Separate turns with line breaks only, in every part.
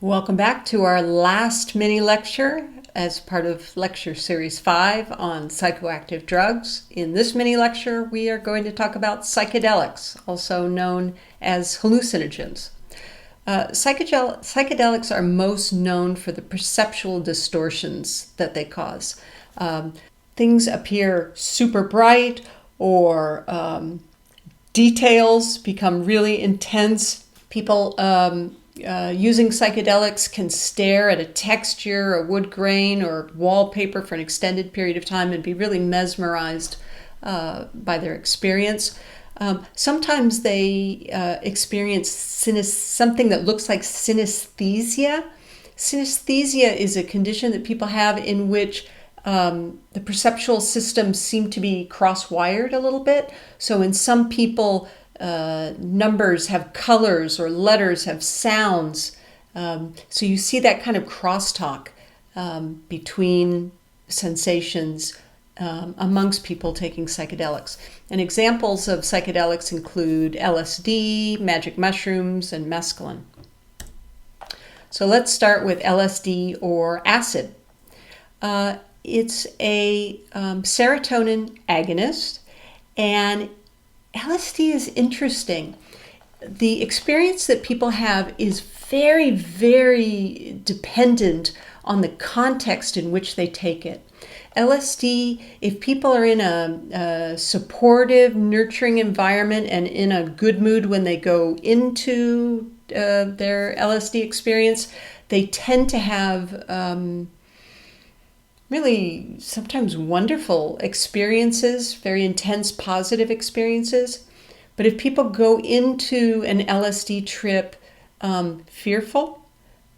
Welcome back to our last mini lecture as part of lecture series 5 on psychoactive drugs. In this mini lecture, we are going to talk about psychedelics, also known as hallucinogens. Psychedelics are most known for the perceptual distortions that they cause. Things appear super bright, or details become really intense. People using psychedelics can stare at a texture, a wood grain, or wallpaper for an extended period of time and be really mesmerized by their experience. Sometimes they experience something that looks like synesthesia. Synesthesia is a condition that people have in which the perceptual systems seem to be cross-wired a little bit. So in some people, numbers have colors or letters have sounds. So you see that kind of crosstalk between sensations amongst people taking psychedelics. And examples of psychedelics include LSD, magic mushrooms, and mescaline. So let's start with LSD or acid. It's a serotonin agonist, and LSD is interesting. The experience that people have is very, very dependent on the context in which they take it. LSD, if people are in a supportive, nurturing environment and in a good mood when they go into their LSD experience, they tend to have really sometimes wonderful experiences, very intense positive experiences. But if people go into an LSD trip fearful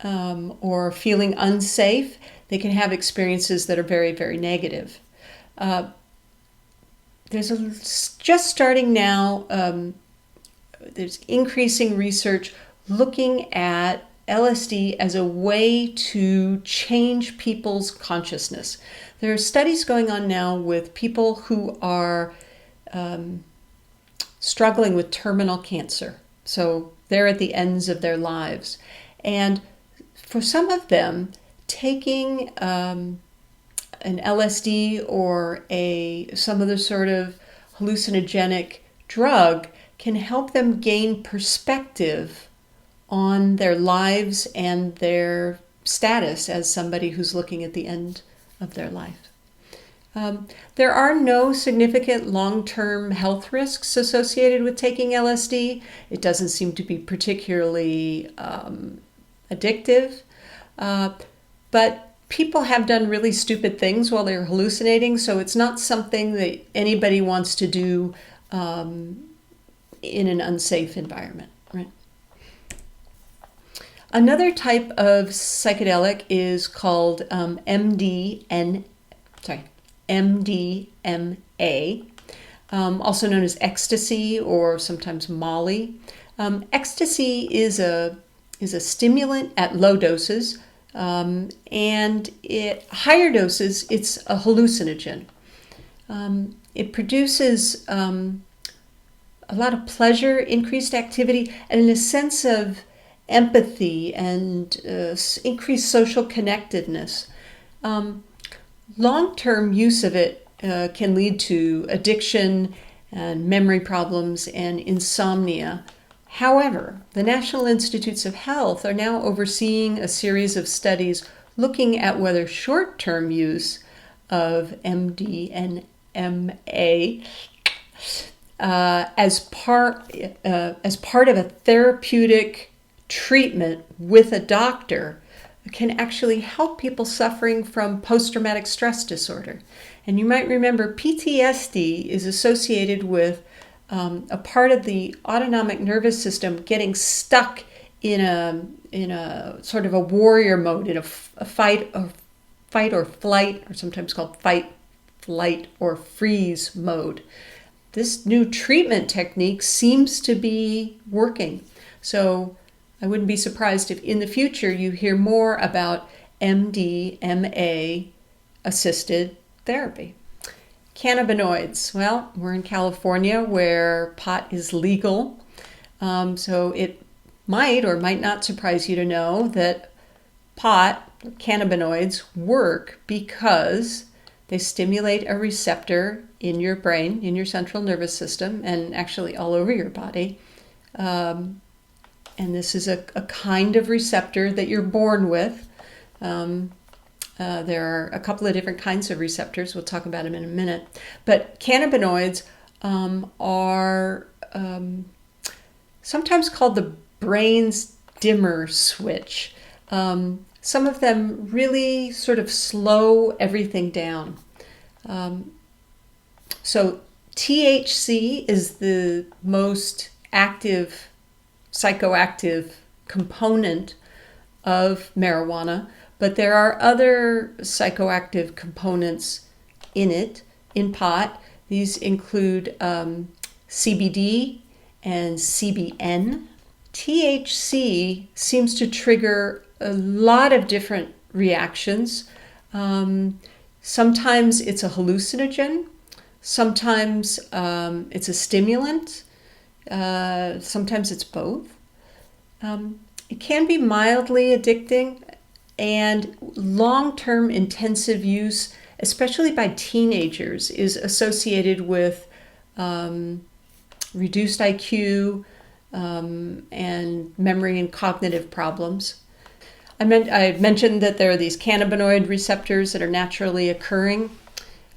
or feeling unsafe, they can have experiences that are very, very negative. Just starting now, there's increasing research looking at LSD as a way to change people's consciousness. There are studies going on now with people who are struggling with terminal cancer. So they're at the ends of their lives. And for some of them, taking an LSD or some other sort of hallucinogenic drug can help them gain perspective on their lives and their status as somebody who's looking at the end of their life. There are no significant long-term health risks associated with taking LSD. It doesn't seem to be particularly addictive, but people have done really stupid things while they're hallucinating, so it's not something that anybody wants to do in an unsafe environment, right? Another type of psychedelic is called MDMA, also known as ecstasy or sometimes Molly. Ecstasy is a stimulant at low doses, and at higher doses, it's a hallucinogen. It produces a lot of pleasure, increased activity, and a sense of empathy and increased social connectedness. Long-term use of it can lead to addiction and memory problems and insomnia. However, the National Institutes of Health are now overseeing a series of studies looking at whether short-term use of MDMA as part of a therapeutic treatment with a doctor can actually help people suffering from post-traumatic stress disorder. And you might remember PTSD is associated with a part of the autonomic nervous system getting stuck in a sort of a warrior mode, in a fight or flight, or sometimes called fight, flight, or freeze mode. This new treatment technique seems to be working. So I wouldn't be surprised if in the future you hear more about MDMA-assisted therapy. Cannabinoids. Well, we're in California where pot is legal. So it might or might not surprise you to know that pot, cannabinoids, work because they stimulate a receptor in your brain, in your central nervous system, and actually all over your body. And this is a kind of receptor that you're born with. There are a couple of different kinds of receptors. We'll talk about them in a minute. But cannabinoids are sometimes called the brain's dimmer switch. Some of them really sort of slow everything down. So THC is the most active psychoactive component of marijuana, but there are other psychoactive components in it, in pot. These include CBD and CBN. THC seems to trigger a lot of different reactions. Sometimes it's a hallucinogen, sometimes it's a stimulant, sometimes it's both. It can be mildly addicting, and long-term intensive use, especially by teenagers, is associated with reduced IQ and memory and cognitive problems. I mentioned that there are these cannabinoid receptors that are naturally occurring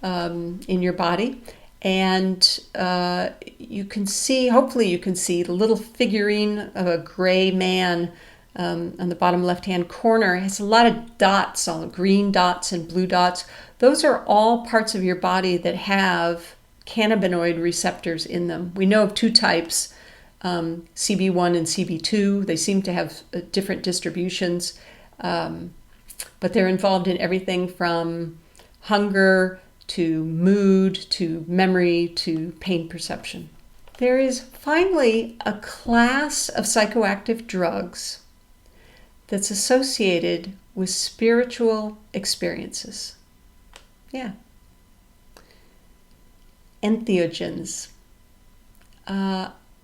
in your body. And you can see, hopefully you can see the little figurine of a gray man on the bottom left-hand corner. It has a lot of dots, all green dots and blue dots. Those are all parts of your body that have cannabinoid receptors in them. We know of two types, CB1 and CB2. They seem to have different distributions, but they're involved in everything from hunger to mood, to memory, to pain perception. There is finally a class of psychoactive drugs that's associated with spiritual experiences. Yeah. Entheogens.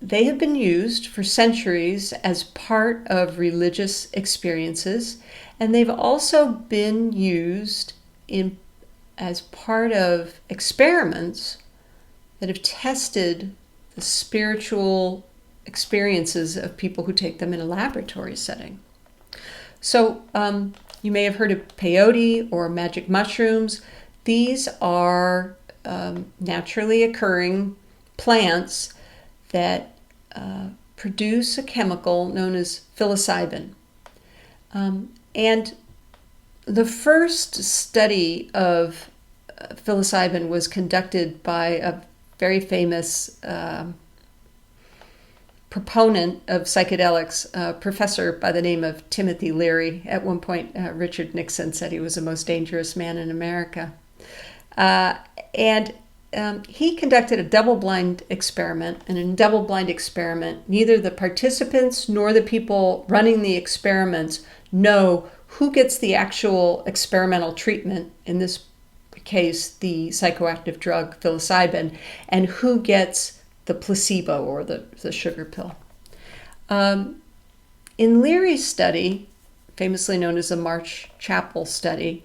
They have been used for centuries as part of religious experiences, and they've also been used as part of experiments that have tested the spiritual experiences of people who take them in a laboratory setting. So you may have heard of peyote or magic mushrooms. These are naturally occurring plants that produce a chemical known as psilocybin. And the first study of psilocybin was conducted by a very famous proponent of psychedelics, a professor by the name of Timothy Leary. At one point, Richard Nixon said he was the most dangerous man in America. And he conducted a double-blind experiment, and in a double-blind experiment, neither the participants nor the people running the experiments know who gets the actual experimental treatment, in this case, the psychoactive drug psilocybin, and who gets the placebo or the sugar pill. In Leary's study, famously known as the Marsh Chapel study,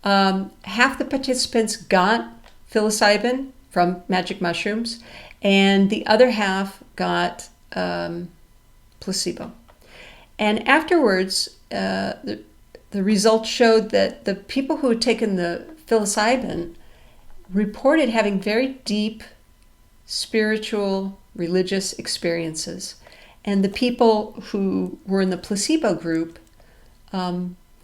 half the participants got psilocybin from magic mushrooms, and the other half got placebo. And afterwards, the results showed that the people who had taken the psilocybin reported having very deep spiritual, religious experiences. And the people who were in the placebo group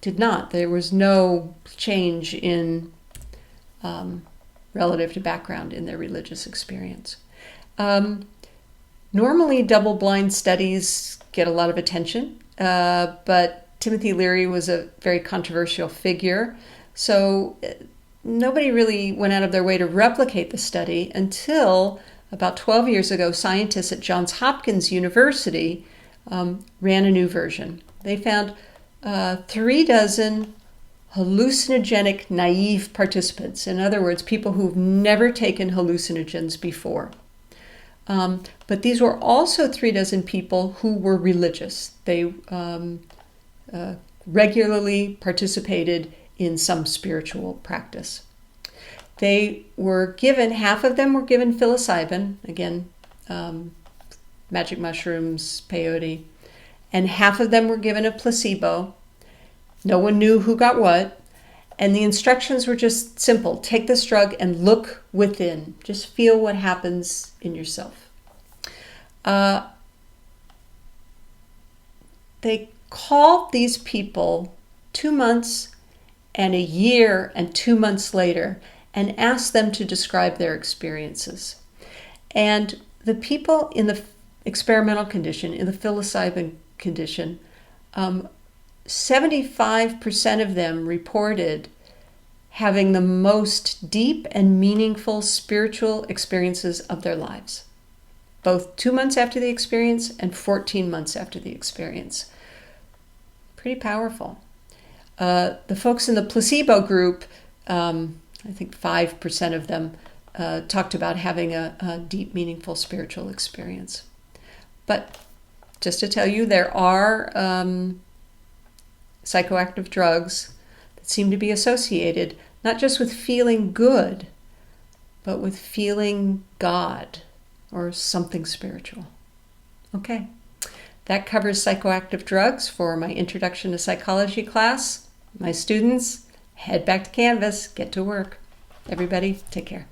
did not. There was no change in relative to background in their religious experience. Normally, double-blind studies get a lot of attention, but Timothy Leary was a very controversial figure, so nobody really went out of their way to replicate the study until about 12 years ago. Scientists at Johns Hopkins University ran a new version. They found 36 hallucinogenic-naive participants. In other words, people who've never taken hallucinogens before. But these were also 36 people who were religious. They regularly participated in some spiritual practice. They were given, half of them were given psilocybin, again, magic mushrooms, peyote, and half of them were given a placebo. No one knew who got what, and the instructions were just simple. Take this drug and look within. Just feel what happens in yourself. They called these people 2 months and a year and 2 months later and asked them to describe their experiences. And the people in the experimental condition, in the psilocybin condition, 75% of them reported having the most deep and meaningful spiritual experiences of their lives, both 2 months after the experience and 14 months after the experience. Pretty powerful. The folks in the placebo group, I think 5% of them talked about having a deep, meaningful spiritual experience. But just to tell you, there are psychoactive drugs that seem to be associated not just with feeling good, but with feeling God or something spiritual. Okay, that covers psychoactive drugs for my Introduction to Psychology class. My students, head back to Canvas, get to work. Everybody, take care.